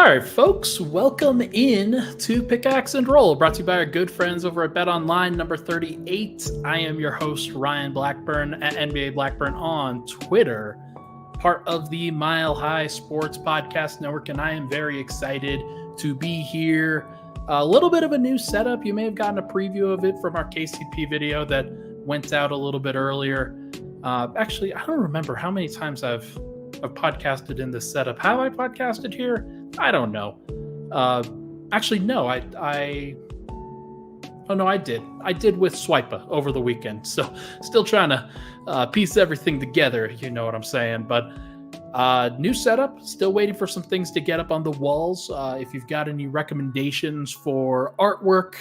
All right, folks, welcome in to Pickaxe and Roll, brought to you by our good friends over at Bet Online, number 38. I am your host, Ryan Blackburn, at NBA Blackburn on Twitter, part of the Mile High Sports Podcast Network, and I am very excited to be here. A little bit of a new setup. You may have gotten a preview of it from our KCP video that went out a little bit earlier. Actually, I don't remember how many times I've podcasted in this setup. Have I podcasted here? I don't know. Actually, no. I did. I did with Swipa over the weekend. So still trying to piece everything together. You know what I'm saying? But new setup. Still waiting for some things to get up on the walls. If you've got any recommendations for artwork,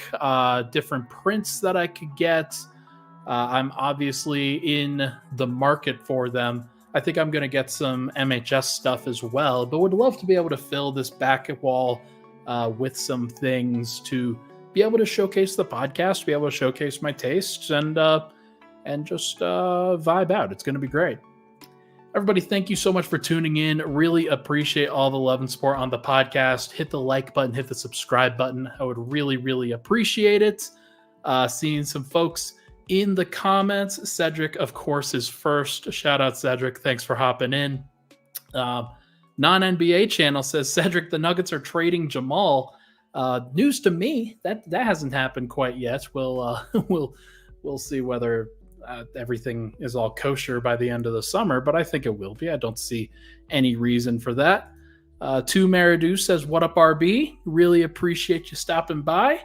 different prints that I could get, I'm obviously in the market for them. I think I'm going to get some MHS stuff as well, but would love to be able to fill this back wall with some things to be able to showcase the podcast, be able to showcase my tastes, and just vibe out. It's going to be great. Everybody, thank you so much for tuning in. Really appreciate all the love and support on the podcast. Hit the like button, hit the subscribe button. I would really, really appreciate it. Seeing some folks in the comments. Cedric, of course, is first. Shout out, Cedric. Thanks for hopping in. Non-NBA channel says, Cedric, the Nuggets are trading Jamal. News to me. That hasn't happened quite yet. We'll see whether everything is all kosher by the end of the summer, but I think it will be. I don't see any reason for that. Two Maridu says, what up, RB? Really appreciate you stopping by.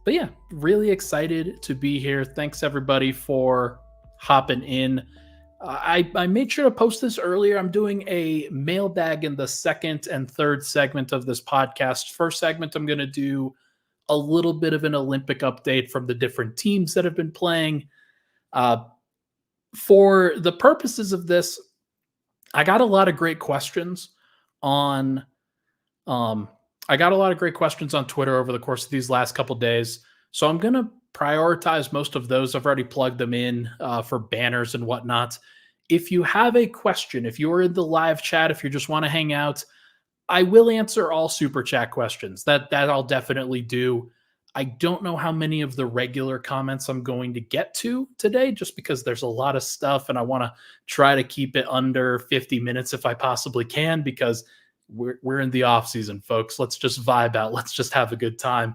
But yeah, really excited to be here. Thanks everybody for hopping in. I made sure to post this earlier. I'm doing a mailbag in the second and third segment of this podcast. First segment, I'm going to do a little bit of an Olympic update from the different teams that have been playing. For the purposes of this, I got a lot of great questions on Twitter over the course of these last couple days. So I'm going to prioritize most of those. I've already plugged them in for banners and whatnot. If you have a question, if you're in the live chat, if you just want to hang out, I will answer all super chat questions. That I'll definitely do. I don't know how many of the regular comments I'm going to get to today, just because there's a lot of stuff and I want to try to keep it under 50 minutes if I possibly can, because we're in the off season, folks. Let's just vibe out. Let's just have a good time.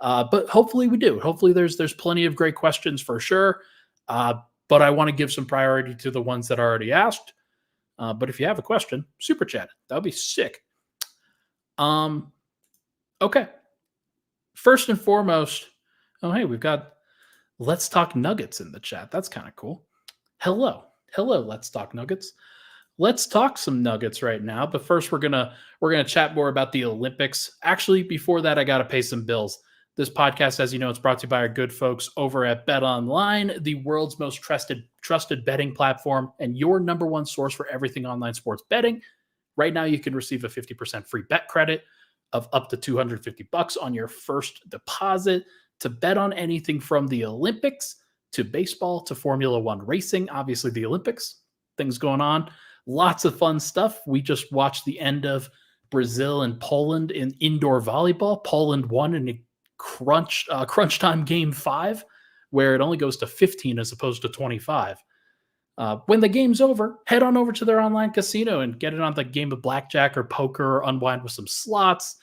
But hopefully we do. Hopefully there's plenty of great questions for sure. But I want to give some priority to the ones that are already asked. But if you have a question, super chat. That would be sick. Okay. First and foremost, hey, we've got Let's Talk Nuggets in the chat. That's kind of cool. Hello, Let's Talk Nuggets. Let's talk some Nuggets right now, but first we're gonna chat more about the Olympics. Actually, before that, I gotta pay some bills. This podcast, as you know, it's brought to you by our good folks over at Bet Online, the world's most trusted betting platform and your number one source for everything online sports betting. Right now, you can receive a 50% free bet credit of up to $250 on your first deposit to bet on anything from the Olympics to baseball to Formula One racing. Obviously, the Olympics, things going on. Lots of fun stuff. We just watched the end of Brazil and Poland in indoor volleyball. Poland won in a crunch time game 5, where it only goes to 15 as opposed to 25. When the game's over, head on over to their online casino and get it on the game of blackjack or poker or unwind with some slots.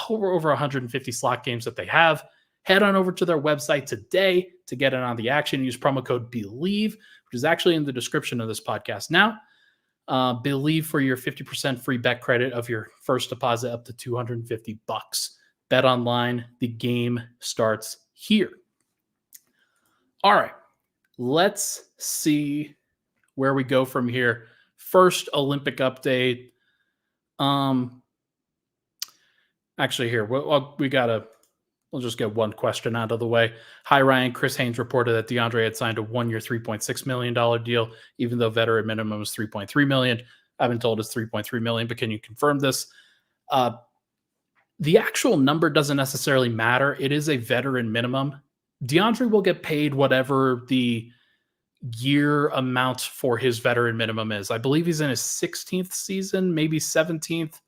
Over 150 slot games that they have. Head on over to their website today to get in on the action. Use promo code BELIEVE, which is actually in the description of this podcast now. Believe for your 50% free bet credit of your first deposit up to $250. Bet Online, the game starts here. All right, let's see where we go from here. First Olympic update. Actually, here we'll just get one question out of the way. Hi, Ryan. Chris Haynes reported that DeAndre had signed a 1-year, $3.6 million deal, even though veteran minimum was $3.3 million. I've been told it's $3.3 million, but can you confirm this? The actual number doesn't necessarily matter. It is a veteran minimum. DeAndre will get paid whatever the year amount for his veteran minimum is. I believe he's in his 16th season, maybe 17th.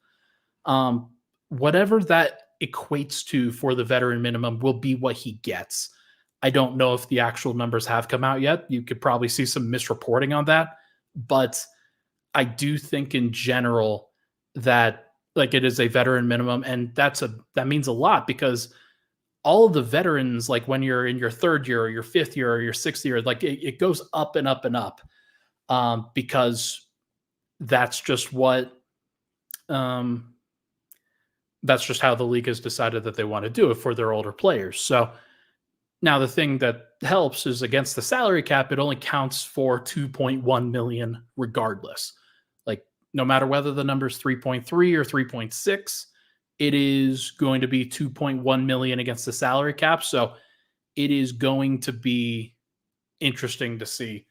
Um, whatever that equates to for the veteran minimum will be what he gets. I don't know if the actual numbers have come out yet. You could probably see some misreporting on that, but I do think in general that like it is a veteran minimum, and that means a lot because all of the veterans, like when you're in your third year or your fifth year or your sixth year, like it goes up and up and up because that's just what um, that's just how the league has decided that they want to do it for their older players. So now the thing that helps is against the salary cap, it only counts for 2.1 million regardless. Like no matter whether the number is 3.3 or 3.6, it is going to be 2.1 million against the salary cap. So it is going to be interesting to see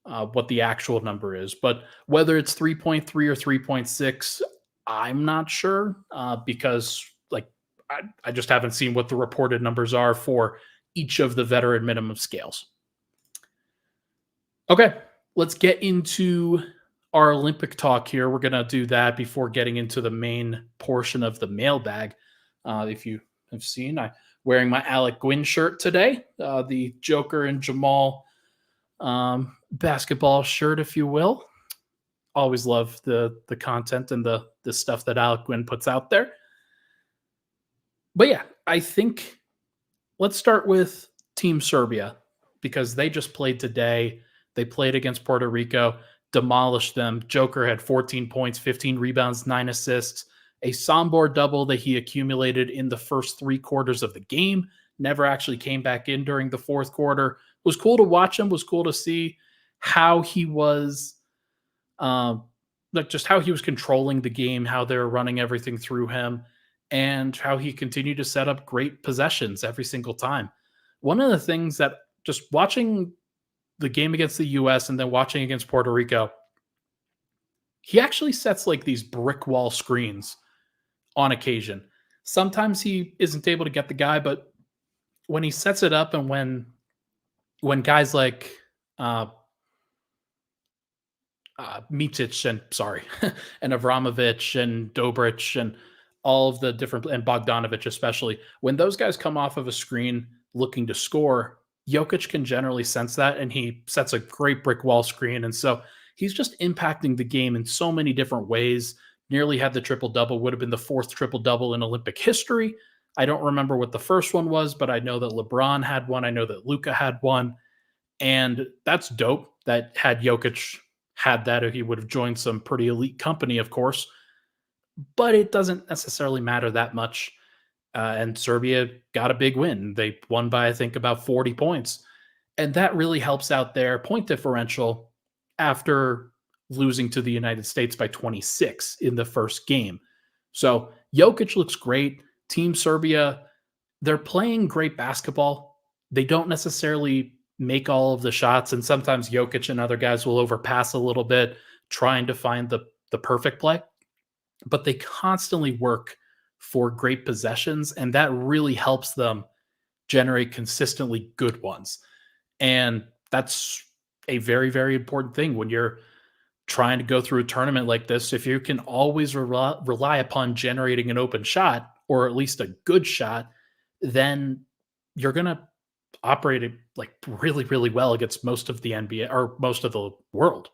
what the actual number is. But whether it's 3.3 or 3.6, I'm not sure because like I just haven't seen what the reported numbers are for each of the veteran minimum scales. Okay, let's get into our Olympic talk here. We're going to do that before getting into the main portion of the mailbag. If you have seen, I'm wearing my Alec Gwynn shirt today, the Joker and Jamal basketball shirt, if you will. Always love the content and the stuff that Alec Gwynn puts out there. But yeah, I think let's start with Team Serbia because they just played today. They played against Puerto Rico, demolished them. Joker had 14 points, 15 rebounds, 9 assists, a Sombor double that he accumulated in the first 3 quarters of the game. Never actually came back in during the fourth quarter. It was cool to watch him. It was cool to see how he was, like just how he was controlling the game, how they were running everything through him, and how he continued to set up great possessions every single time. One of the things that just watching the game against the US and then watching against Puerto Rico, he actually sets like these brick wall screens on occasion. Sometimes he isn't able to get the guy, but when he sets it up and when guys like Mitic and sorry, and Avramovic and Dobric and all of the different and Bogdanovic especially, when those guys come off of a screen looking to score, Jokic can generally sense that and he sets a great brick wall screen. And so he's just impacting the game in so many different ways. Nearly had the triple double, would have been the 4th triple double in Olympic history. I don't remember what the first one was, but I know that LeBron had one. I know that Luka had one. And that's dope that had Jokic had that, he would have joined some pretty elite company, of course. But it doesn't necessarily matter that much. And Serbia got a big win. They won by, I think, about 40 points. And that really helps out their point differential after losing to the United States by 26 in the first game. So Jokic looks great. Team Serbia, they're playing great basketball. They don't necessarily make all of the shots, and sometimes Jokic and other guys will overpass a little bit trying to find the perfect play, but they constantly work for great possessions, and that really helps them generate consistently good ones. And that's a very, very important thing when you're trying to go through a tournament like this. If you can always rely upon generating an open shot or at least a good shot, then you're going to operate it like really, really well against most of the NBA or most of the world.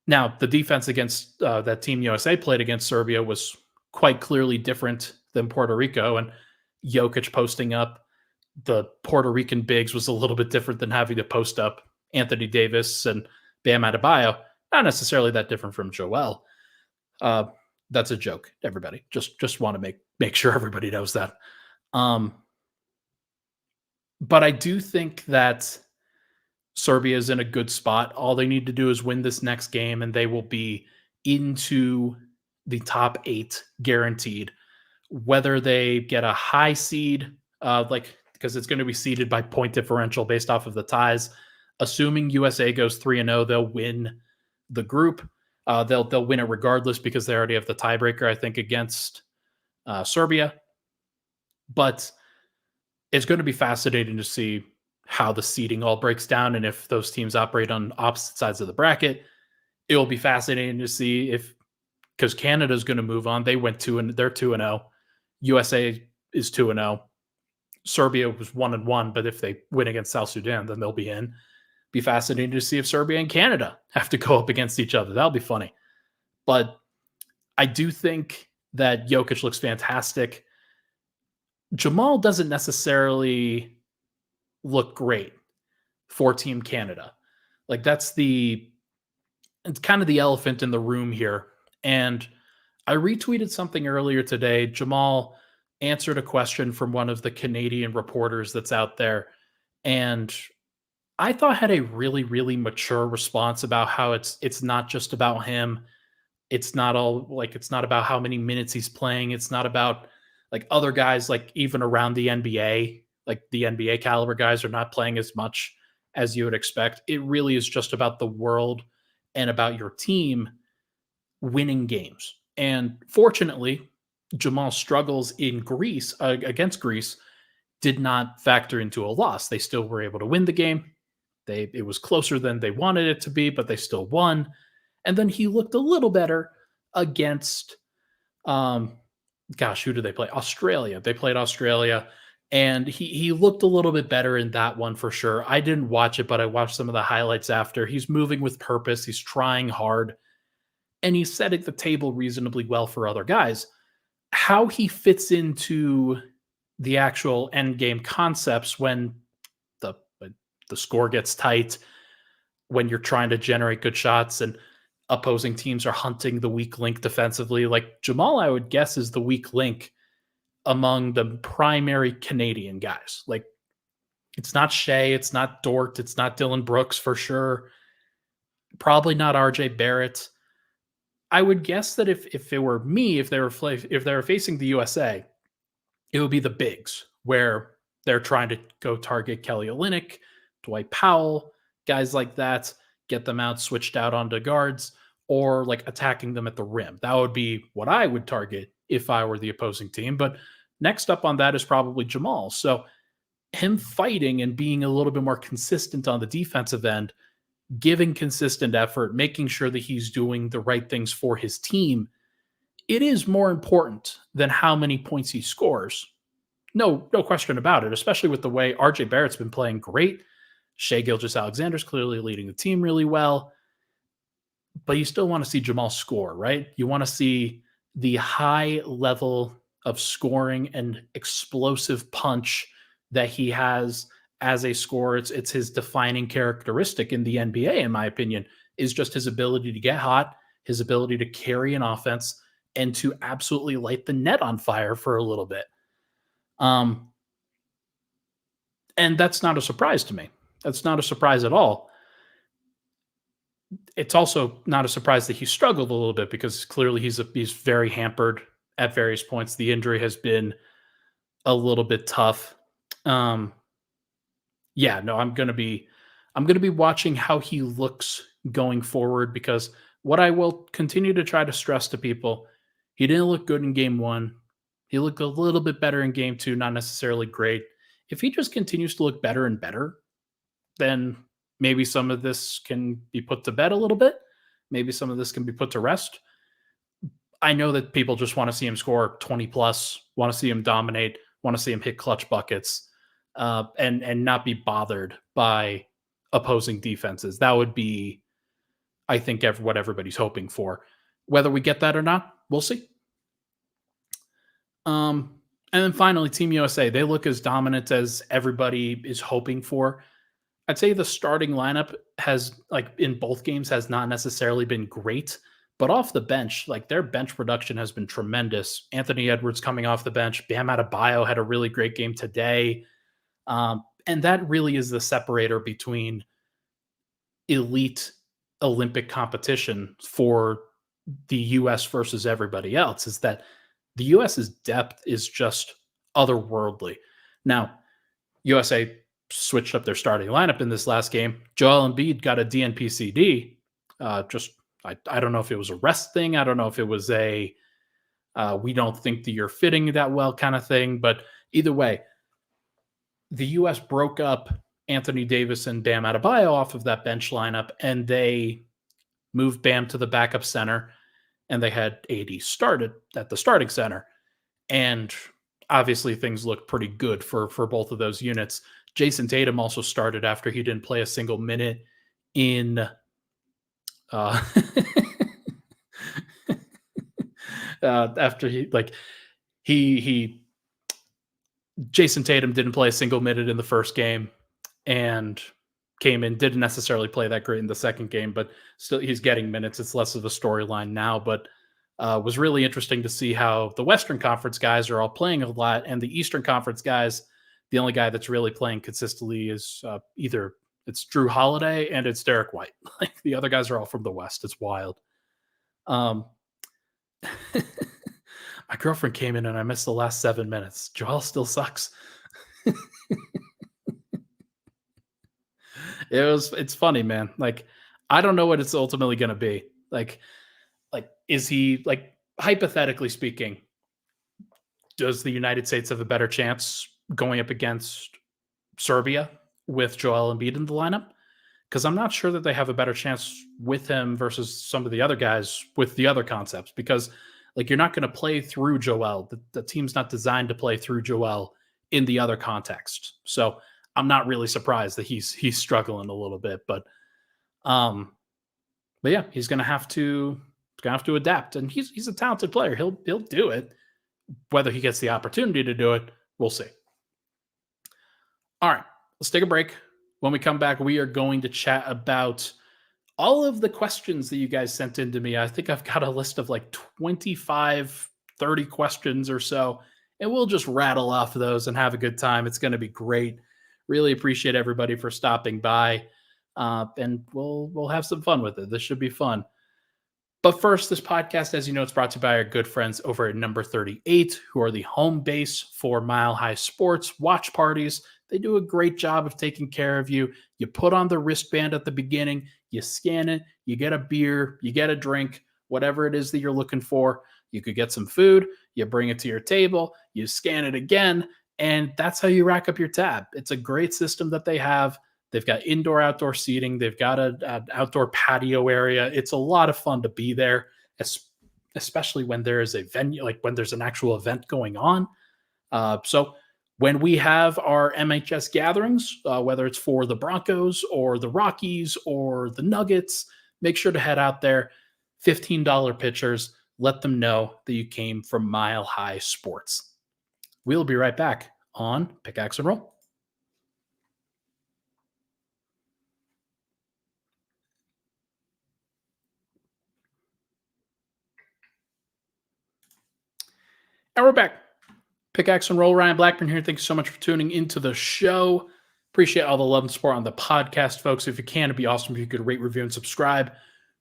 Now, the defense against that Team USA played against Serbia was quite clearly different than Puerto Rico, and Jokic posting up the Puerto Rican bigs was a little bit different than having to post up Anthony Davis and Bam Adebayo. Not necessarily that different from Joel. That's a joke, everybody. Just want to make sure everybody knows that. But I do think that Serbia is in a good spot. All they need to do is win this next game, and they will be into the top 8 guaranteed. Whether they get a high seed, because it's going to be seeded by point differential based off of the ties. Assuming USA goes 3-0, they'll win the group. They'll win it regardless because they already have the tiebreaker, I think, against Serbia. But it's going to be fascinating to see how the seeding all breaks down and if those teams operate on opposite sides of the bracket. It will be fascinating to see if because Canada's going to move on. They're 2-0. USA is 2-0. Serbia was 1-1, but if they win against South Sudan, then they'll be in. Be fascinating to see if Serbia and Canada have to go up against each other. That'll be funny. But I do think that Jokic looks fantastic. Jamal doesn't necessarily look great for Team Canada. Like it's kind of the elephant in the room here. And I retweeted something earlier today. Jamal answered a question from one of the Canadian reporters that's out there. And I thought had a really, really mature response about how it's not just about him. It's not about how many minutes he's playing. It's not about like other guys, like even around the NBA, like the NBA caliber guys are not playing as much as you would expect. It really is just about the world and about your team winning games. And fortunately, Jamal's struggles in Greece against Greece did not factor into a loss. They still were able to win the game. It was closer than they wanted it to be, but they still won. And then he looked a little better against, who did they play? Australia. They played Australia, and he looked a little bit better in that one for sure. I didn't watch it, but I watched some of the highlights after. He's moving with purpose. He's trying hard, and he's setting the table reasonably well for other guys. How he fits into the actual end game concepts when the score gets tight, when you're trying to generate good shots and opposing teams are hunting the weak link defensively. Like Jamal, I would guess, is the weak link among the primary Canadian guys. Like it's not Shea, it's not Dort, it's not Dylan Brooks for sure. Probably not RJ Barrett. I would guess that if it were me, if they were facing the USA, it would be the bigs where they're trying to go target Kelly Olynyk, Dwight Powell, guys like that, get them out, switched out onto guards, or like attacking them at the rim. That would be what I would target if I were the opposing team. But next up on that is probably Jamal. So him fighting and being a little bit more consistent on the defensive end, giving consistent effort, making sure that he's doing the right things for his team, it is more important than how many points he scores. No question about it, especially with the way RJ Barrett's been playing great. Shea Gilgeous-Alexander's clearly leading the team really well. But you still want to see Jamal score, right? You want to see the high level of scoring and explosive punch that he has as a scorer. It's his defining characteristic in the NBA, in my opinion, is just his ability to get hot, his ability to carry an offense, and to absolutely light the net on fire for a little bit. And that's not a surprise to me. That's not a surprise at all. It's also not a surprise that he struggled a little bit because clearly he's very hampered at various points. The injury has been a little bit tough. I'm going to be watching how he looks going forward, because what I will continue to try to stress to people, he didn't look good in game 1. He looked a little bit better in game 2, not necessarily great. If he just continues to look better and better, then maybe some of this can be put to bed a little bit. Maybe some of this can be put to rest. I know that people just want to see him score 20 plus, want to see him dominate, want to see him hit clutch buckets, and not be bothered by opposing defenses. That would be, I think, what everybody's hoping for. Whether we get that or not, we'll see. And then finally, Team USA, they look as dominant as everybody is hoping for. I'd say the starting lineup has, like in both games, has not necessarily been great, but off the bench, like their bench production has been tremendous. Anthony Edwards coming off the bench, Bam Adebayo had a really great game today. And that really is the separator between elite Olympic competition for the U.S. versus everybody else, is that the U.S.'s depth is just otherworldly. Now, USA switched up their starting lineup in this last game. Joel Embiid got a DNP-CD. I don't know if it was a rest thing. I don't know if it was a we don't think that you're fitting that well kind of thing. But either way, the U.S. broke up Anthony Davis and Bam Adebayo off of that bench lineup, and they moved Bam to the backup center. and they had AD started at the starting center. And obviously things looked pretty good for both of those units. Jason Tatum also started after he didn't play a single minute in uh, after he Jason Tatum didn't play a single minute in the first game and came in, didn't necessarily play that great in the second game, but still he's getting minutes. It's less of a storyline now, but was really interesting to see how the Western Conference guys are all playing a lot, and the Eastern Conference guys, the only guy that's really playing consistently is either it's Drew Holiday and it's Derek White. Like the other guys are all from the West. It's wild. My girlfriend came in and I missed the last 7 minutes. Joel still sucks. It's funny, man. Like, I don't know what it's ultimately going to be. Like, is he, like, hypothetically speaking, does the United States have a better chance going up against Serbia with Joel Embiid in the lineup? Because I'm not sure that they have a better chance with him versus some of the other guys with the other concepts. Because, like, you're not going to play through Joel. The team's not designed to play through Joel in the other context. So I'm not really surprised that he's struggling a little bit. But yeah, he's going to have to adapt, and he's a talented player. He'll do it. Whether he gets the opportunity to do it, we'll see. All right, let's take a break. When we come back, we are going to chat about all of the questions that you guys sent in to me. I think I've got a list of like 25, 30 questions or so, and we'll just rattle off those and have a good time. It's going to be great. Really appreciate everybody for stopping by, and we'll have some fun with it. This should be fun. But first, this podcast, as you know, it's brought to you by our good friends over at Number 38, who are the home base for Mile High Sports watch parties. They do a great job of taking care of you. You put on the wristband at the beginning, you scan it, you get a beer, you get a drink, whatever it is that you're looking for. You could get some food, you bring it to your table, you scan it again, and that's how you rack up your tab. It's a great system that they have. They've got indoor-outdoor seating. They've got an outdoor patio area. It's a lot of fun to be there, especially when there is a venue, like when there's an actual event going on. So when we have our MHS gatherings, whether it's for the Broncos or the Rockies or the Nuggets, make sure to head out there. $15 pitchers. Let them know that you came from Mile High Sports. We'll be right back on Pickaxe and Roll. And we're back. Pickaxe and Roll, Ryan Blackburn here. Thanks so much for tuning into the show. Appreciate all the love and support on the podcast, folks. If you can, it'd be awesome if you could rate, review, and subscribe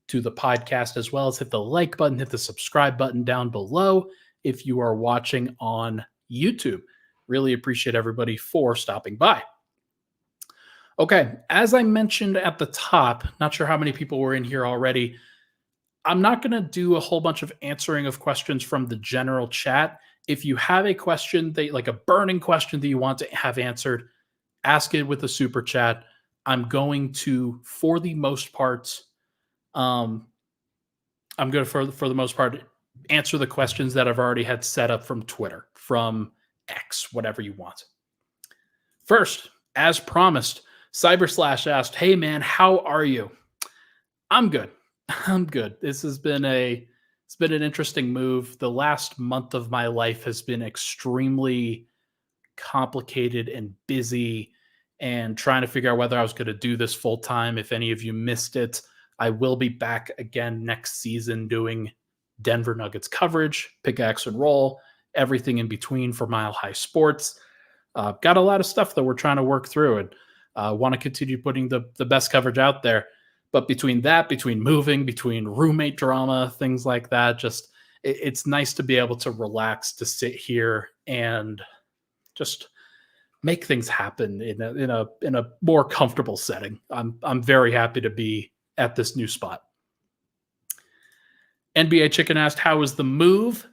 to the podcast, as well as hit the like button, hit the subscribe button down below if you are watching on YouTube. Really appreciate everybody for stopping by. Okay, as I mentioned at the top, not sure how many people were in here already. I'm not going to do a whole bunch of answering of questions from the general chat. If you have a question, like a burning question that you want to have answered, ask it with a super chat. I'm going to, for the most part, I'm going to, for the most part, answer the questions that I've already had set up from Twitter, from X, whatever you want. First, as promised, Cyberslash asked, "Hey man, how are you?" I'm good. I'm good. This has been it's been an interesting move. The last month of my life has been extremely complicated and busy, and trying to figure out whether I was going to do this full time. If any of you missed it, I will be back again next season doing Denver Nuggets coverage, Pickaxe and Roll, everything in between for Mile High Sports. Got a lot of stuff that we're trying to work through, and want to continue putting the best coverage out there. But between moving, between roommate drama, things like that, just it's nice to be able to relax, to sit here and just make things happen in a more comfortable setting. I'm very happy to be at this new spot. NBA Chicken asked, "How was the move?"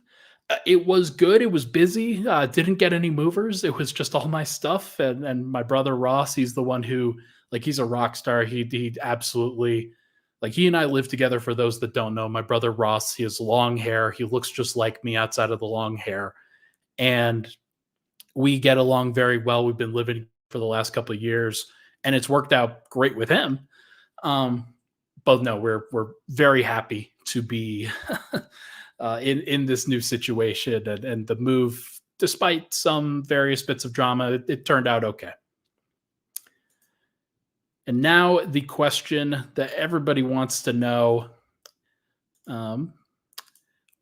It was good. It was busy. Didn't get any movers. It was just all my stuff. And my brother Ross, he's the one who, like, he's a rock star. He absolutely, Like he and I live together. For those that don't know, my brother Ross, he has long hair. He looks just like me outside of the long hair. And we get along very well. We've been living for the last couple of years, and it's worked out great with him. Um, but no, we're very happy to be in this new situation, and the move, despite some various bits of drama, it turned out okay. And now the question that everybody wants to know: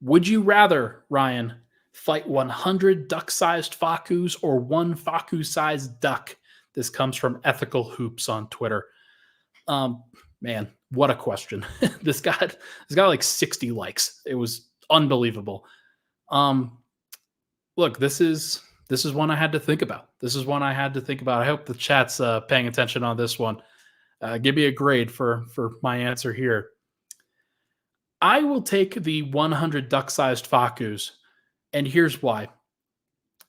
would you rather, Ryan, fight 100 duck-sized Fakus or one Faku-sized duck? This comes from Ethical Hoops on Twitter. Man, what a question. This got like 60 likes. It was unbelievable. Look, this is one I had to think about. I hope the chat's paying attention on this one. Give me a grade for my answer here. I will take the 100 duck-sized Fakus, and here's why.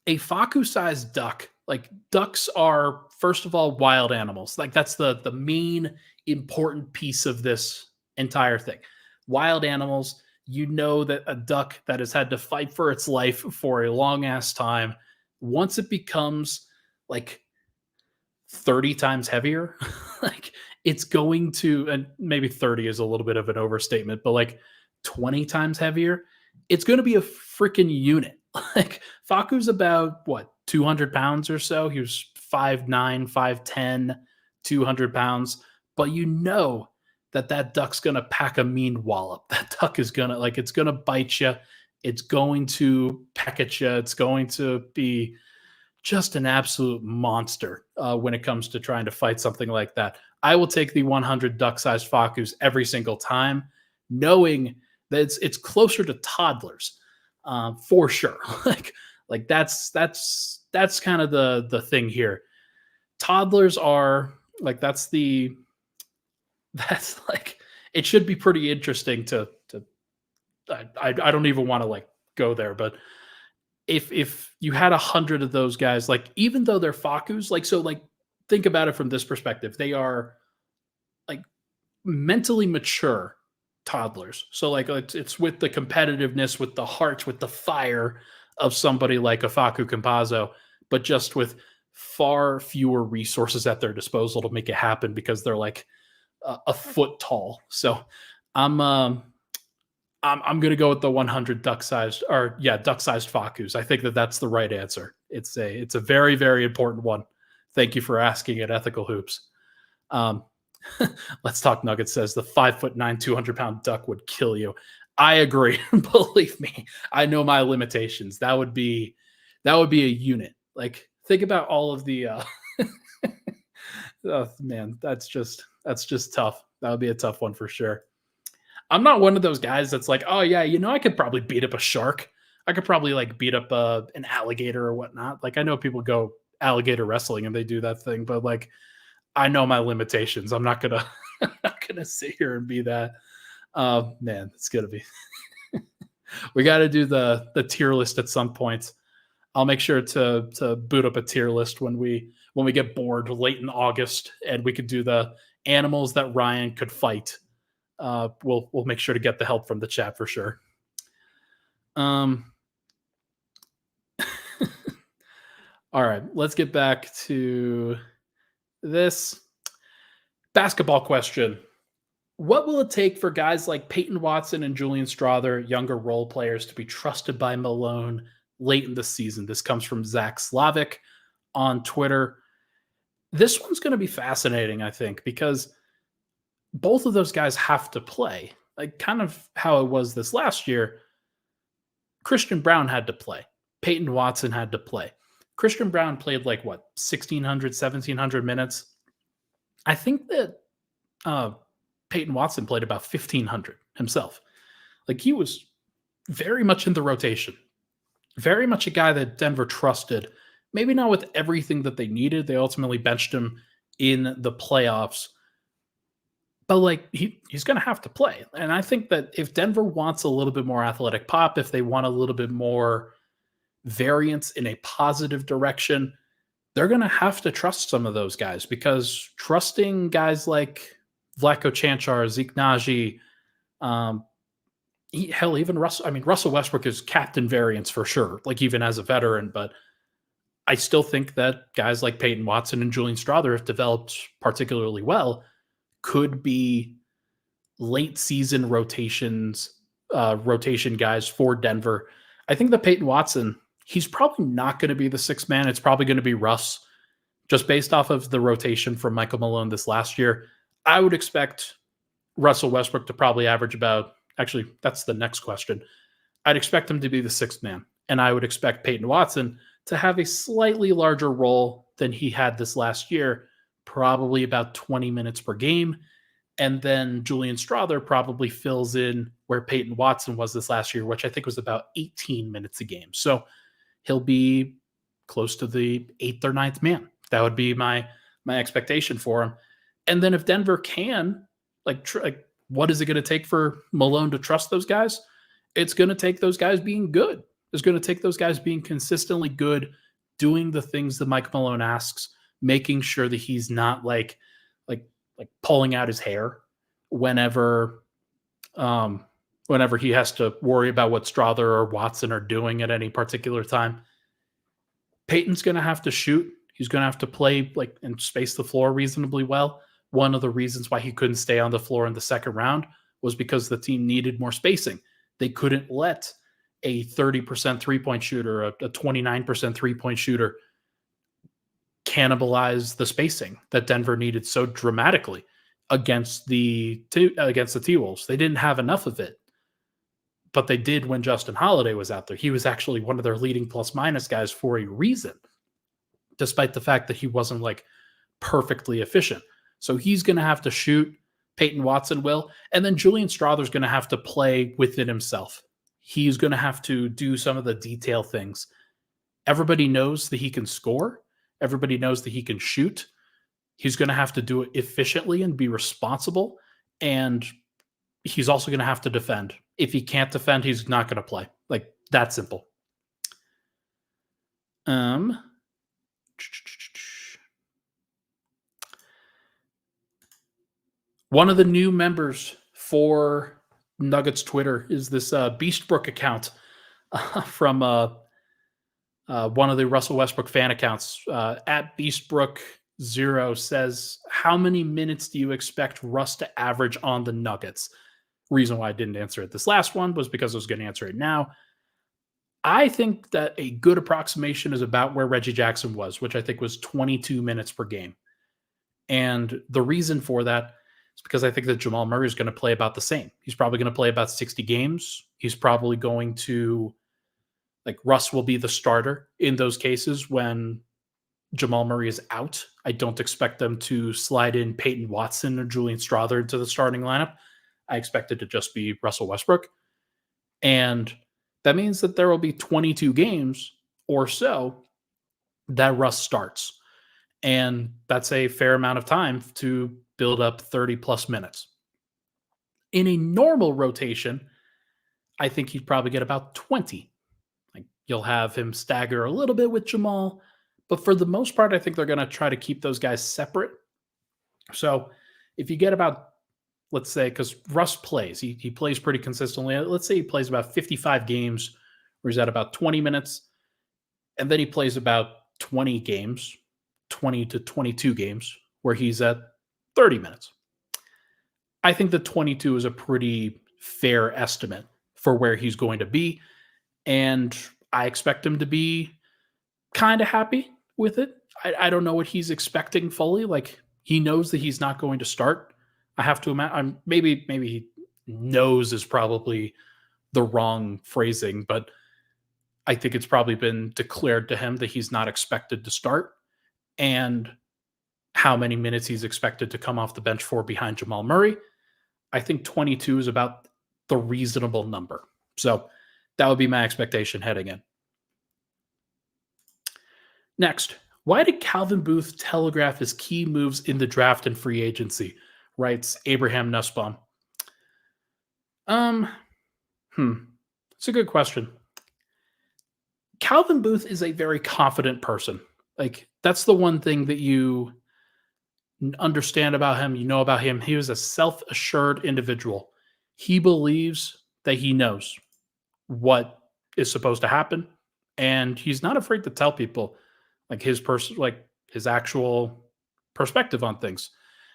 A Faku-sized duck, like ducks are, first of all, wild animals. Like that's the main important piece of this entire thing. Wild animals, you know that a duck that has had to fight for its life for a long ass time, once it becomes like 30 times heavier, like it's going to, and maybe 30 is a little bit of an overstatement, but like 20 times heavier, it's going to be a freaking unit. Like Faku's about what, 200 pounds or so. He was 5'9", 5'10", 200 pounds. But you know that duck's going to pack a mean wallop. That duck is going to, like, it's going to bite you. It's going to peck at you. It's going to be just an absolute monster when it comes to trying to fight something like that. I will take the 100 duck-sized Fakus every single time, knowing that it's closer to toddlers for sure. like that's kind of the thing here. Toddlers are like that's like it should be pretty interesting to I don't even want to like go there, but if you had 100 of those guys, like even though they're Fakus, like so like think about it from this perspective. They are like mentally mature toddlers. So like it's with the competitiveness, with the heart, with the fire of somebody like a Faku Campazzo, but just with far fewer resources at their disposal to make it happen because they're like a foot tall. So I'm going to go with the 100 duck-sized Fakus. I think that's the right answer. It's a very, very important one. Thank you for asking it, Ethical Hoops. Let's Talk Nuggets says the 5'9", 200-pound duck would kill you. I agree. Believe me, I know my limitations. That would be a unit. Like think about all of the. Oh man, that's just tough. That would be a tough one for sure. I'm not one of those guys that's like, oh yeah, I could probably beat up a shark. I could probably like beat up an alligator or whatnot. Like I know people go alligator wrestling and they do that thing, but like I know my limitations. I'm not gonna sit here and be that. Man, it's gonna be. We got to do the tier list at some point. I'll make sure to boot up a tier list when we get bored late in August, and we could do the animals that Ryan could fight. We'll make sure to get the help from the chat for sure. All right, let's get back to this basketball question. What will it take for guys like Peyton Watson and Julian Strother, younger role players, to be trusted by Malone late in the season? This comes from Zach Slavic on Twitter. This one's going to be fascinating, I think, because both of those guys have to play. Like kind of how it was this last year. Christian Braun had to play. Peyton Watson had to play. Christian Braun played like, 1,600, 1,700 minutes. I think that Peyton Watson played about 1,500 himself. Like he was very much in the rotation. Very much a guy that Denver trusted. Maybe not with everything that they needed. They ultimately benched him in the playoffs. But like he's going to have to play. And I think that if Denver wants a little bit more athletic pop, if they want a little bit more variance in a positive direction, they're going to have to trust some of those guys, because trusting guys like Vlatko Chanchar, Zeke Naji, hell, even Russell. I mean, Russell Westbrook is captain variance for sure, like even as a veteran. But I still think that guys like Peyton Watson and Julian Strawther, if developed particularly well, could be late season rotation guys for Denver. I think that Peyton Watson, he's probably not going to be the sixth man. It's probably going to be Russ, just based off of the rotation from Michael Malone this last year. I would expect Russell Westbrook to probably average about, actually, that's the next question. I'd expect him to be the sixth man. And I would expect Peyton Watson to have a slightly larger role than he had this last year, probably about 20 minutes per game. And then Julian Strawther probably fills in where Peyton Watson was this last year, which I think was about 18 minutes a game. So he'll be close to the eighth or ninth man. That would be my expectation for him. And then if Denver can, what is it going to take for Malone to trust those guys? It's going to take those guys being good. It's going to take those guys being consistently good, doing the things that Mike Malone asks, making sure that he's not like pulling out his hair whenever he has to worry about what Strawther or Watson are doing at any particular time. Peyton's going to have to shoot. He's going to have to play and space the floor reasonably well. One of the reasons why he couldn't stay on the floor in the second round was because the team needed more spacing. They couldn't let a 30% three-point shooter, a 29% three-point shooter cannibalize the spacing that Denver needed so dramatically against the T-Wolves. They didn't have enough of it, but they did when Justin Holiday was out there. He was actually one of their leading plus-minus guys for a reason, despite the fact that he wasn't perfectly efficient. So he's going to have to shoot. Peyton Watson will. And then Julian Strawther's going to have to play within himself. He's going to have to do some of the detail things. Everybody knows that he can score. Everybody knows that he can shoot. He's going to have to do it efficiently and be responsible. And he's also going to have to defend. If he can't defend, he's not going to play. That simple. One of the new members for Nuggets Twitter is this Beastbrook account from one of the Russell Westbrook fan accounts. At Beastbrook0 says, how many minutes do you expect Russ to average on the Nuggets? Reason why I didn't answer it this last one was because I was going to answer it now. I think that a good approximation is about where Reggie Jackson was, which I think was 22 minutes per game. And the reason for that is because I think that Jamal Murray is going to play about the same. He's probably going to play about 60 games. He's probably going to, Russ will be the starter in those cases when Jamal Murray is out. I don't expect them to slide in Peyton Watson or Julian Strawther into the starting lineup. I expect it to just be Russell Westbrook. And that means that there will be 22 games or so that Russ starts. And that's a fair amount of time to build up 30 plus minutes. In a normal rotation, I think he'd probably get about 20. You'll have him stagger a little bit with Jamal, but for the most part, I think they're going to try to keep those guys separate. So if you get about, let's say, because Russ plays, he plays pretty consistently. Let's say he plays about 55 games where he's at about 20 minutes, and then he plays about 20 games, 20 to 22 games, where he's at 30 minutes. I think the 22 is a pretty fair estimate for where he's going to be, and I expect him to be kind of happy with it. I don't know what he's expecting fully. He knows that he's not going to start. I have to imagine, maybe he knows is probably the wrong phrasing, but I think it's probably been declared to him that he's not expected to start, and how many minutes he's expected to come off the bench for behind Jamal Murray. I think 22 is about the reasonable number. So that would be my expectation heading in. Next, why did Calvin Booth telegraph his key moves in the draft and free agency? Writes Abraham Nussbaum. It's a good question. Calvin Booth is a very confident person. That's the one thing that you understand about him, you know about him. He was a self-assured individual. He believes that he knows what is supposed to happen, and he's not afraid to tell people like his actual perspective on things.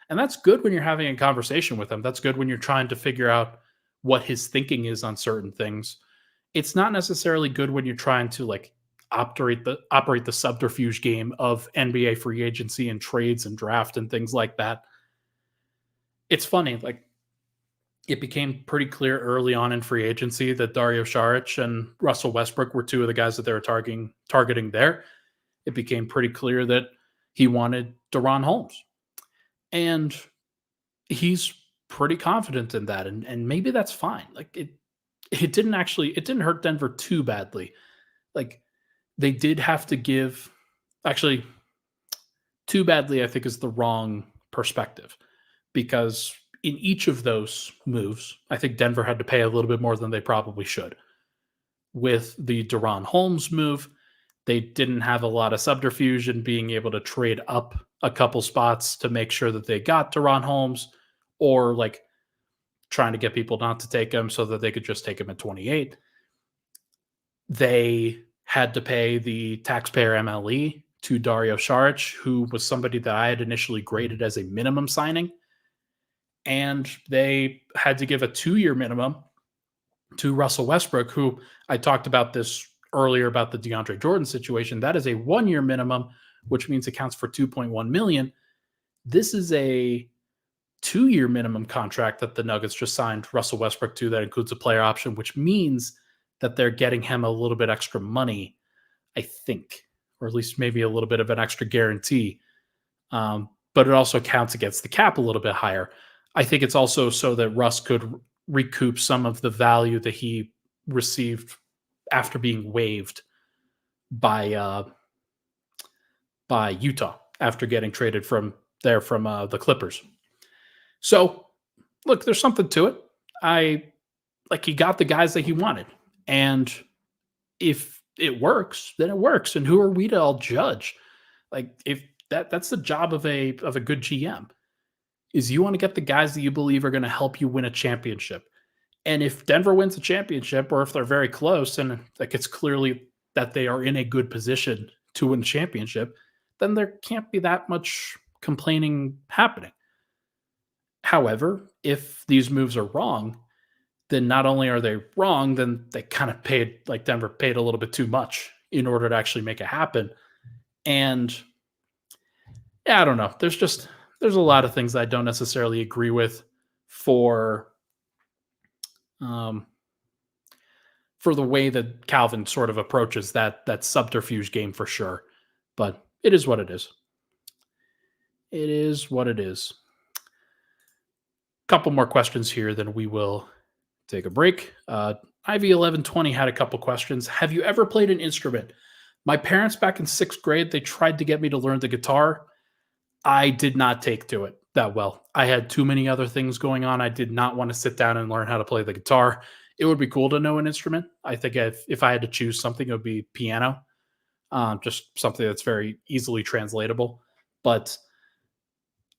And that's good when you're having a conversation with him. That's good when you're trying to figure out what his thinking is on certain things. It's not necessarily good when you're trying to like operate the subterfuge game of NBA free agency and trades and draft and things like that. It's funny, like it became pretty clear early on in free agency that Dario Saric and Russell Westbrook were two of the guys that they were targeting there. It became pretty clear that he wanted Deron Holmes. And he's pretty confident in that. And maybe that's fine. Like it didn't hurt Denver too badly. Like they did have to give actually too badly, I think is the wrong perspective, because in each of those moves, I think Denver had to pay a little bit more than they probably should. With the Deron Holmes move, they didn't have a lot of subterfuge in being able to trade up a couple spots to make sure that they got Deron Holmes, or like trying to get people not to take him so that they could just take him at 28. They had to pay the taxpayer MLE to Dario Saric, who was somebody that I had initially graded as a minimum signing. And they had to give a 2-year minimum to Russell Westbrook, who I talked about this earlier about the DeAndre Jordan situation. That is a 1-year minimum, which means it counts for $2.1 million. This is a 2-year minimum contract that the Nuggets just signed Russell Westbrook to. That includes a player option, which means that they're getting him a little bit extra money, I think, or at least maybe a little bit of an extra guarantee. But it also counts against the cap a little bit higher. I think it's also so that Russ could recoup some of the value that he received after being waived by Utah after getting traded from the Clippers. So, look, there's something to it. He got the guys that he wanted, and if it works, then it works. And who are we to all judge? Like, if that's the job of a good GM, is you want to get the guys that you believe are going to help you win a championship. And if Denver wins a championship, or if they're very close and like it's clearly that they are in a good position to win the championship, then there can't be that much complaining happening. However, if these moves are wrong, then not only are they wrong, then they kind of Denver paid a little bit too much in order to actually make it happen. And yeah, I don't know. There's a lot of things I don't necessarily agree with for the way that Calvin sort of approaches that subterfuge game for sure. But it is what it is. It is what it is. Couple more questions here, then we will take a break. Ivy1120 had a couple questions. Have you ever played an instrument? My parents back in 6th grade, they tried to get me to learn the guitar. I did not take to it that well. I had too many other things going on. I did not want to sit down and learn how to play the guitar. It would be cool to know an instrument. I think if I had to choose something, it would be piano. Just something that's very easily translatable. But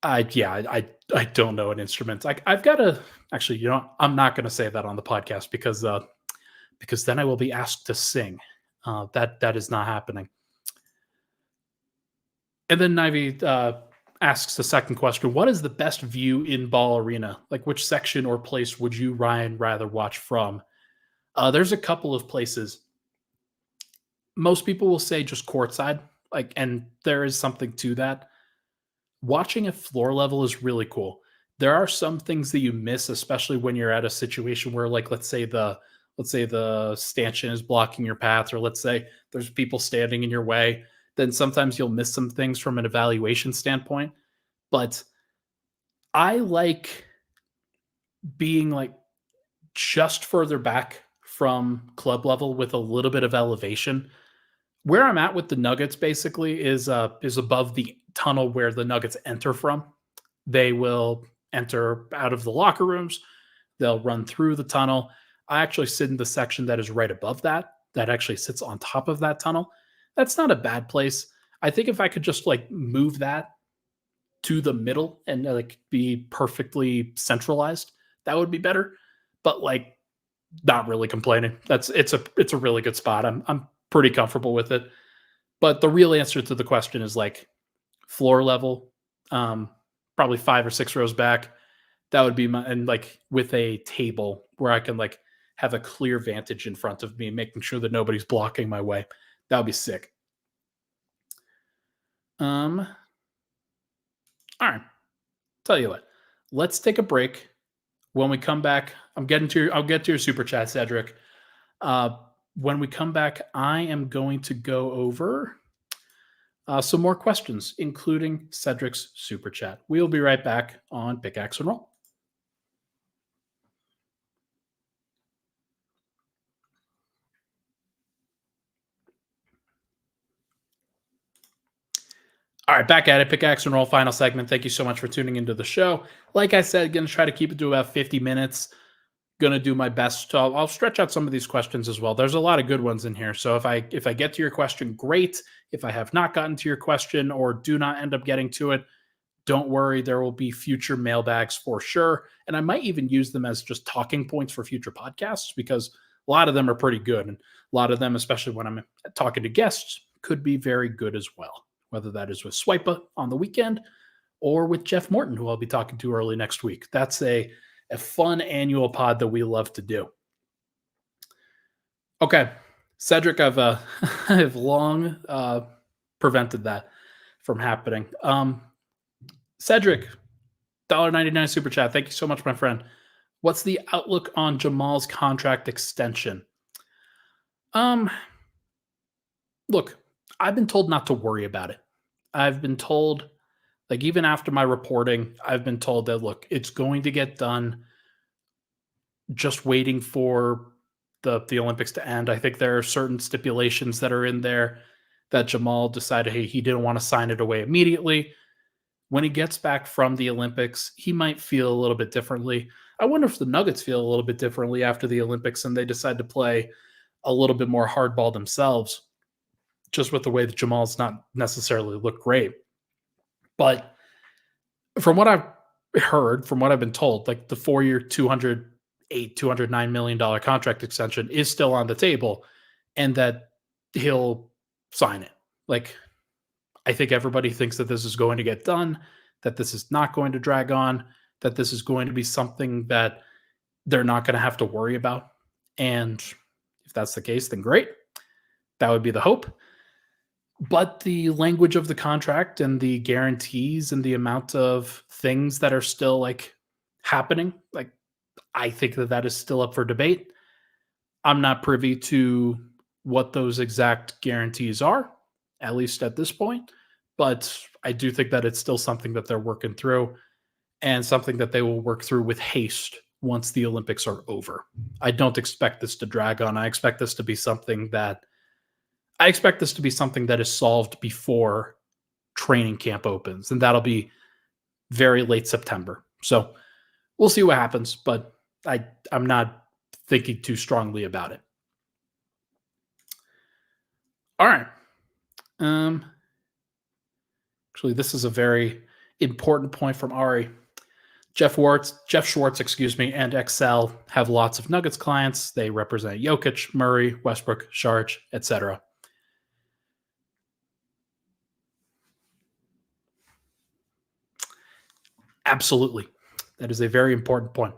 I don't know an instrument. I've got to actually, I'm not going to say that on the podcast because then I will be asked to sing. That is not happening. And then Nivy asks the second question: what is the best view in Ball Arena? Like, which section or place would you, Ryan, rather watch from? There's a couple of places. Most people will say just courtside, and there is something to that. Watching at floor level is really cool. There are some things that you miss, especially when you're at a situation where, like, let's say the stanchion is blocking your path, or let's say there's people standing in your way. Then sometimes you'll miss some things from an evaluation standpoint. But I like being like just further back from club level with a little bit of elevation. Where I'm at with the Nuggets basically is above the tunnel where the Nuggets enter from. They will enter out of the locker rooms. They'll run through the tunnel. I actually sit in the section that is right above that actually sits on top of that tunnel. That's not a bad place. I think if I could just like move that to the middle and like be perfectly centralized, that would be better. But like, not really complaining. It's a really good spot. I'm pretty comfortable with it. But the real answer to the question is like floor level, probably 5 or 6 rows back. That would be my, and like with a table where I can like have a clear vantage in front of me, making sure that nobody's blocking my way. That would be sick. All right. Tell you what, let's take a break. When we come back, I'll get to your super chat, Cedric. When we come back, I am going to go over some more questions, including Cedric's super chat. We'll be right back on Pickaxe and Roll. All right, back at it. Pickaxe and Roll, final segment. Thank you so much for tuning into the show. Like I said, going to try to keep it to about 50 minutes. Going to do my best. I'll stretch out some of these questions as well. There's a lot of good ones in here. So if I get to your question, great. If I have not gotten to your question or do not end up getting to it, don't worry. There will be future mailbags for sure. And I might even use them as just talking points for future podcasts because a lot of them are pretty good. And a lot of them, especially when I'm talking to guests, could be very good as well, whether that is with Swipa on the weekend or with Jeff Morton, who I'll be talking to early next week. That's a fun annual pod that we love to do. Okay, Cedric, I've long prevented that from happening. Cedric, $1.99 super chat. Thank you so much, my friend. What's the outlook on Jamal's contract extension? Look, I've been told not to worry about it. I've been told, like, even after my reporting, I've been told that, look, it's going to get done. Just waiting for the Olympics to end. I think there are certain stipulations that are in there that Jamal decided, hey, he didn't want to sign it away immediately. When he gets back from the Olympics, he might feel a little bit differently. I wonder if the Nuggets feel a little bit differently after the Olympics and they decide to play a little bit more hardball themselves, just with the way that Jamal's not necessarily looked great. But from what I've heard, from what I've been told, like the 4-year, $209 million contract extension is still on the table and that he'll sign it. Like, I think everybody thinks that this is going to get done, that this is not going to drag on, that this is going to be something that they're not going to have to worry about. And if that's the case, then great. That would be the hope. But the language of the contract and the guarantees and the amount of things that are still like happening, like, I think that that is still up for debate. I'm not privy to what those exact guarantees are, at least at this point. But I do think that it's still something that they're working through and something that they will work through with haste once the Olympics are over. I don't expect this to drag on. I expect this to be something that is solved before training camp opens, and that'll be very late September. So we'll see what happens, but I'm not thinking too strongly about it. All right. Actually, this is a very important point from Ari. Jeff Schwartz, and Excel have lots of Nuggets clients. They represent Jokic, Murray, Westbrook, Saric, etc. Absolutely. That is a very important point.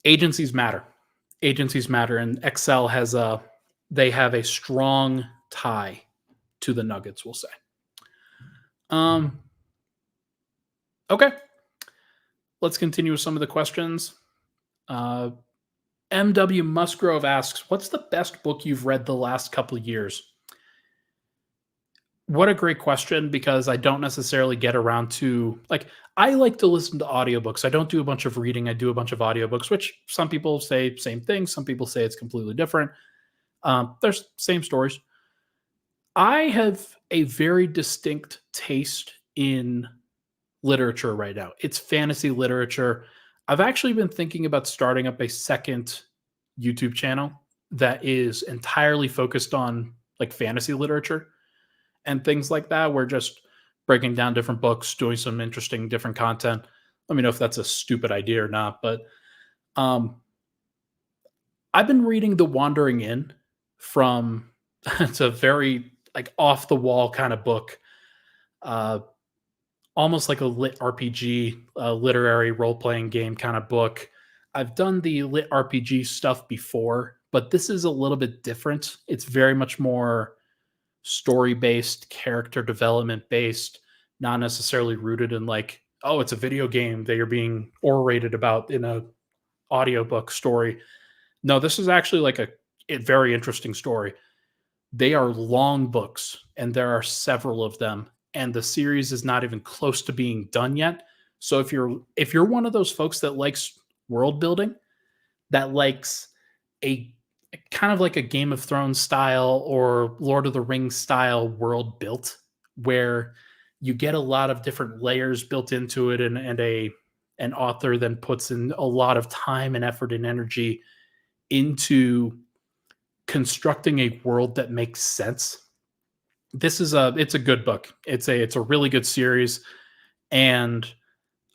Agencies matter. And Excel they have a strong tie to the Nuggets, we'll say. Okay. Let's continue with some of the questions. MW Musgrove asks, what's the best book you've read the last couple of years? What a great question, because I don't necessarily get around to, like, I like to listen to audiobooks. I don't do a bunch of reading. I do a bunch of audiobooks, which some people say same thing. Some people say it's completely different. There's same stories. I have a very distinct taste in literature right now. It's fantasy literature. I've actually been thinking about starting up a second YouTube channel that is entirely focused on like fantasy literature and things like that, where just breaking down different books, doing some interesting different content. Let me know if that's a stupid idea or not. But um, I've been reading The Wandering Inn from it's a very like off the wall kind of book, uh, almost like a lit RPG, literary role playing game kind of book. I've done the lit RPG stuff before, but this is a little bit different. It's very much more story based, character development based, not necessarily rooted in like, oh, it's a video game that you're being orated about in a audiobook story. No, this is actually like a very interesting story. They are long books, and there are several of them, and the series is not even close to being done yet. So if you're one of those folks that likes world building, that likes a kind of like a Game of Thrones style or Lord of the Rings style world built, where you get a lot of different layers built into it, and an author then puts in a lot of time and effort and energy into constructing a world that makes sense. It's a good book. It's a really good series, and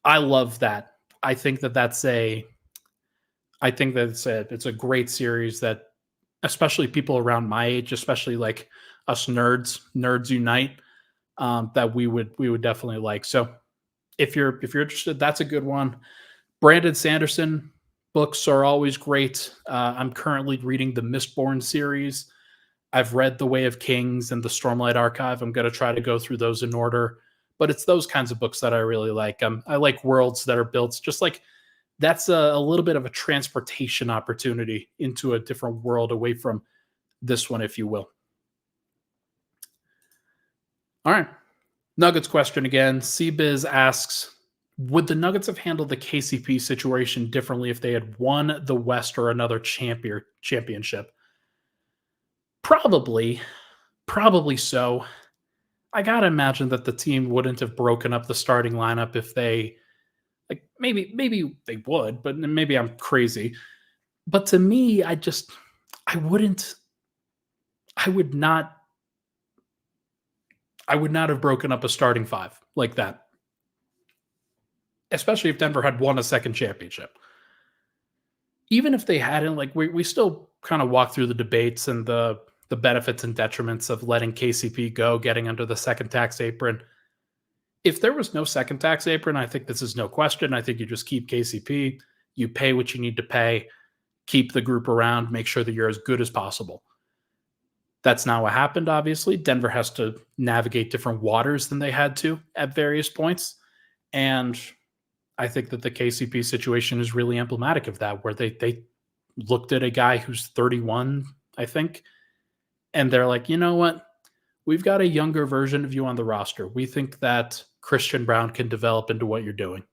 I love that. I think that that's a I think that it's a great series that especially people around my age, especially like us nerds unite, that we would definitely like. So if you're interested, that's a good one. Brandon Sanderson books are always great. I'm currently reading the Mistborn series. I've read The Way of Kings and the Stormlight Archive. I'm going to try to go through those in order. But it's those kinds of books that I really like. I like worlds that are built just like that's a little bit of a transportation opportunity into a different world away from this one, if you will. All right. Nuggets question again. CBiz asks, would the Nuggets have handled the KCP situation differently if they had won the West or another championship? Probably. Probably so. I gotta imagine that the team wouldn't have broken up the starting lineup if they like maybe they would, but maybe I'm crazy. But to me, I wouldn't I would not I would not have broken up a starting five like that, especially if Denver had won a second championship. Even if they hadn't, like we still kind of walk through the debates and the benefits and detriments of letting KCP go, getting under the second tax apron. If there was no second tax apron, I think this is no question. I think you just keep KCP, you pay what you need to pay, keep the group around, make sure that you're as good as possible. That's not what happened, obviously. Denver has to navigate different waters than they had to at various points. And I think that the KCP situation is really emblematic of that, where they looked at a guy who's 31, I think, and they're like, you know what? We've got a younger version of you on the roster. We think that Christian Brown can develop into what you're doing.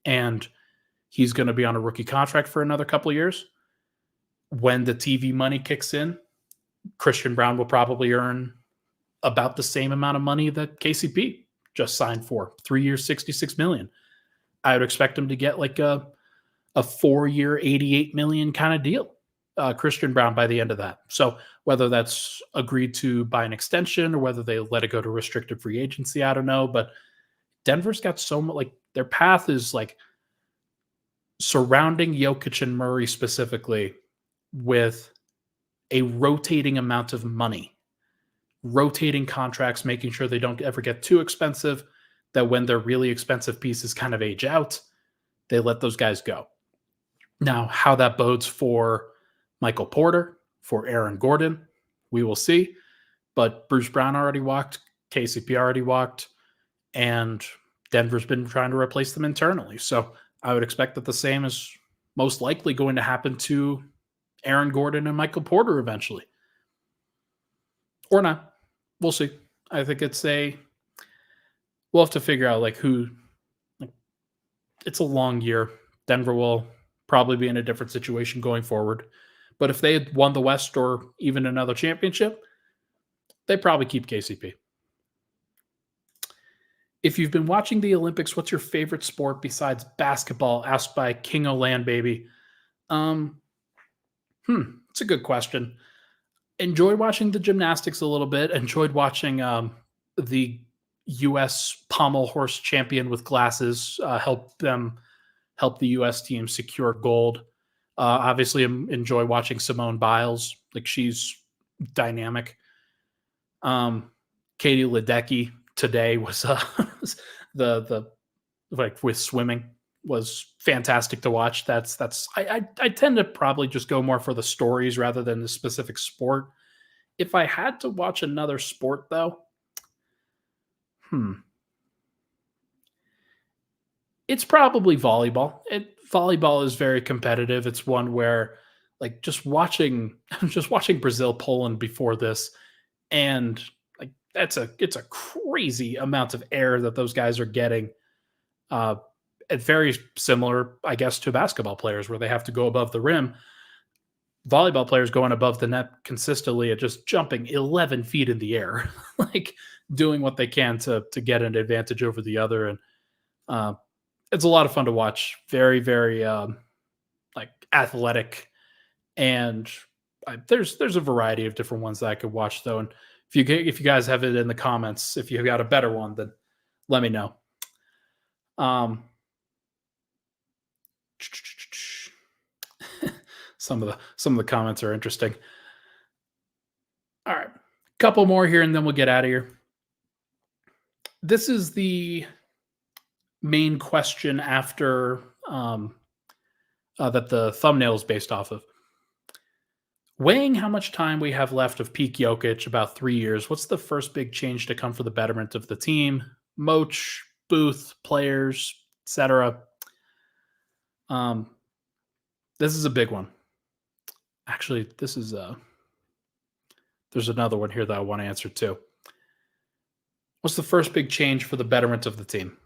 And he's going to be on a rookie contract for another couple of years. When the TV money kicks in, Christian Brown will probably earn about the same amount of money that KCP just signed for 3 years, 66 million. I would expect him to get like a 4 year, 88 million kind of deal. Christian Brown by the end of that. So whether that's agreed to by an extension or whether they let it go to restricted free agency, I don't know. But Denver's got so much, like their path is like surrounding Jokic and Murray specifically with a rotating amount of money, rotating contracts, making sure they don't ever get too expensive, that when their really expensive pieces kind of age out, they let those guys go. Now, how that bodes for Michael Porter, for Aaron Gordon, we will see. But Bruce Brown already walked, KCP already walked, and Denver's been trying to replace them internally. So I would expect that the same is most likely going to happen to Aaron Gordon and Michael Porter eventually. Or not. We'll see. I think we'll have to figure out like who, like, it's a long year. Denver will probably be in a different situation going forward. But if they had won the West or even another championship, they probably keep KCP. If you've been watching the Olympics, what's your favorite sport besides basketball? Asked by King O'Land Baby. It's a good question. Enjoyed watching the gymnastics a little bit. Enjoyed watching the U.S. pommel horse champion with glasses, help the U.S. team secure gold. Obviously, enjoy watching Simone Biles. Like, she's dynamic. Katie Ledecky today was the like with swimming was fantastic to watch. I tend to probably just go more for the stories rather than the specific sport. If I had to watch another sport though, it's probably volleyball. Volleyball is very competitive. It's one where like just watching just watching Brazil Poland before this, and like it's a crazy amount of air that those guys are getting. It's very similar, I guess, to basketball players where they have to go above the rim. Volleyball players going above the net consistently at just jumping 11 feet in the air, like doing what they can to get an advantage over the other. And it's a lot of fun to watch. Very, very like athletic. And there's a variety of different ones that I could watch though. And if you guys have it in the comments, if you've got a better one, then let me know. Some of the comments are interesting. All right, couple more here, and then we'll get out of here. This is the main question after that the thumbnail is based off of. Weighing how much time we have left of peak Jokic, about 3 years, what's the first big change to come for the betterment of the team? Moach, Booth, players, etc. This is a big one. Actually, this is there's another one here that I want to answer too. What's the first big change for the betterment of the team?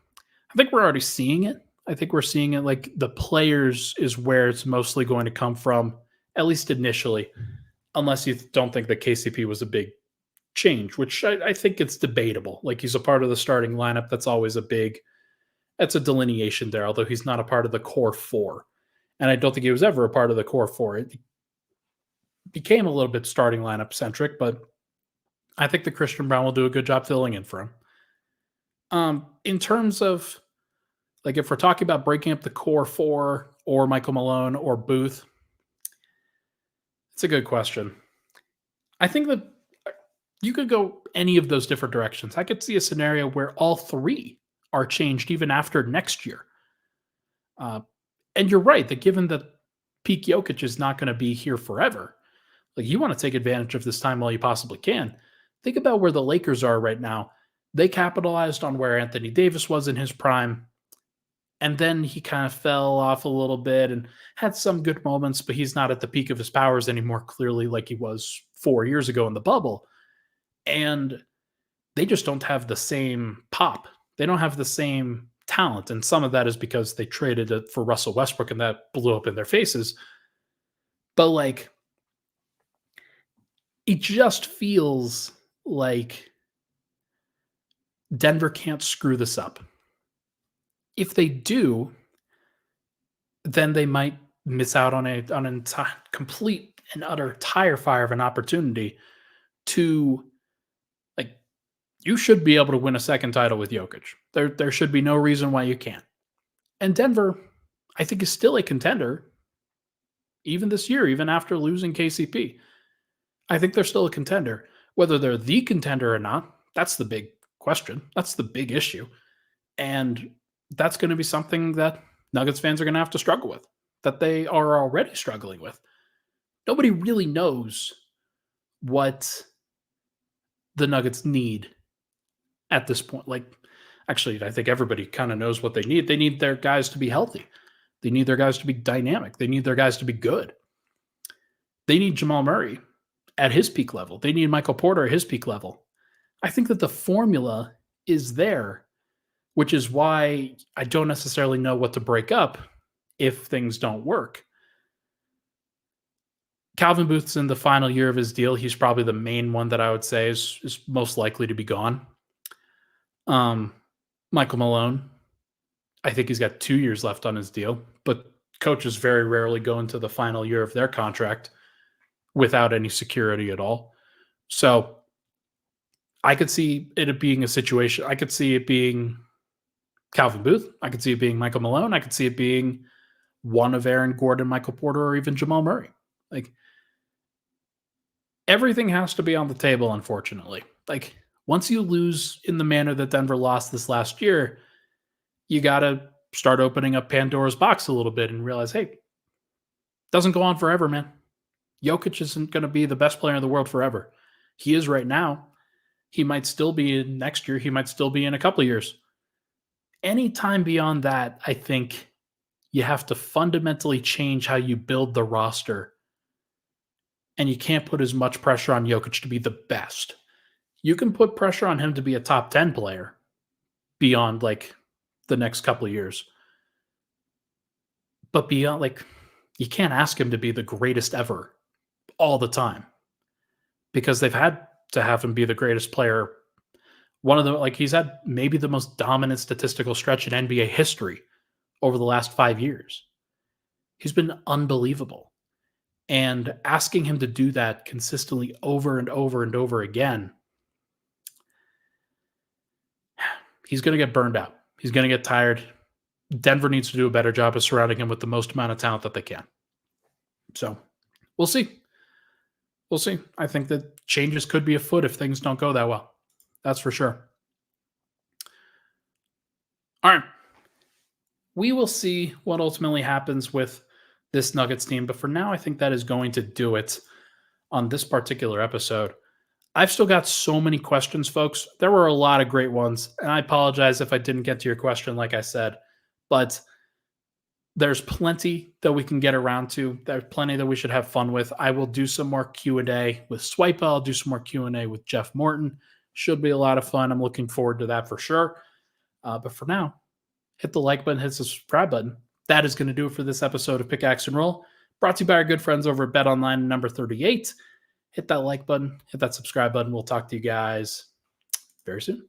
I think we're already seeing it. I think we're seeing it like the players is where it's mostly going to come from, at least initially, unless you don't think that KCP was a big change, which I think it's debatable. Like, he's a part of the starting lineup. That's always that's a delineation there, although he's not a part of the core four. And I don't think he was ever a part of the core four. It became a little bit starting lineup centric, but I think that Christian Brown will do a good job filling in for him. In terms of, like, if we're talking about breaking up the core four or Michael Malone or Booth, it's a good question. I think that you could go any of those different directions. I could see a scenario where all three are changed even after next year. And you're right that given that peak Jokic is not going to be here forever, like, you want to take advantage of this time while you possibly can. Think about where the Lakers are right now. They capitalized on where Anthony Davis was in his prime, and then he kind of fell off a little bit and had some good moments, but he's not at the peak of his powers anymore, clearly, like he was 4 years ago in the bubble. And they just don't have the same pop. They don't have the same talent. And some of that is because they traded it for Russell Westbrook and that blew up in their faces. But like, it just feels like Denver can't screw this up. If they do, then they might miss out on a complete and utter tire fire of an opportunity to, like, you should be able to win a second title with Jokic. There should be no reason why you can't. And Denver, I think, is still a contender, even this year, even after losing KCP. I think they're still a contender. Whether they're the contender or not, that's the big question. That's the big issue. And that's going to be something that Nuggets fans are going to have to struggle with, that they are already struggling with. Nobody really knows what the Nuggets need at this point. Like, actually, I think everybody kind of knows what they need. They need their guys to be healthy. They need their guys to be dynamic. They need their guys to be good. They need Jamal Murray at his peak level. They need Michael Porter at his peak level. I think that the formula is there, which is why I don't necessarily know what to break up if things don't work. Calvin Booth's in the final year of his deal. He's probably the main one that I would say is most likely to be gone. Michael Malone, I think he's got 2 years left on his deal, but coaches very rarely go into the final year of their contract without any security at all. So I could see it being a situation. I could see it being Calvin Booth. I could see it being Michael Malone. I could see it being one of Aaron Gordon, Michael Porter, or even Jamal Murray. Like, everything has to be on the table, unfortunately. Like, once you lose in the manner that Denver lost this last year, you got to start opening up Pandora's box a little bit and realize, hey, doesn't go on forever, man. Jokic isn't going to be the best player in the world forever. He is right now. He might still be in next year. He might still be in a couple of years. Any time beyond that, I think you have to fundamentally change how you build the roster. And you can't put as much pressure on Jokic to be the best. You can put pressure on him to be a top 10 player beyond like the next couple of years. But beyond, like, you can't ask him to be the greatest ever all the time, because they've had to have him be the greatest player. One of the, like, he's had maybe the most dominant statistical stretch in NBA history over the last 5 years. He's been unbelievable. And asking him to do that consistently over and over and over again, he's going to get burned out. He's going to get tired. Denver needs to do a better job of surrounding him with the most amount of talent that they can. So we'll see. We'll see. I think that changes could be afoot if things don't go that well. That's for sure. All right. We will see what ultimately happens with this Nuggets team. But for now, I think that is going to do it on this particular episode. I've still got so many questions, folks. There were a lot of great ones, and I apologize if I didn't get to your question, like I said, but there's plenty that we can get around to. There's plenty that we should have fun with. I will do some more Q&A with Swipe. I'll do some more Q&A with Jeff Morton. Should be a lot of fun. I'm looking forward to that for sure. But for now, hit the like button, hit the subscribe button. That is going to do it for this episode of Pickaxe and Roll, brought to you by our good friends over at BetOnline number 38. Hit that like button, hit that subscribe button. We'll talk to you guys very soon.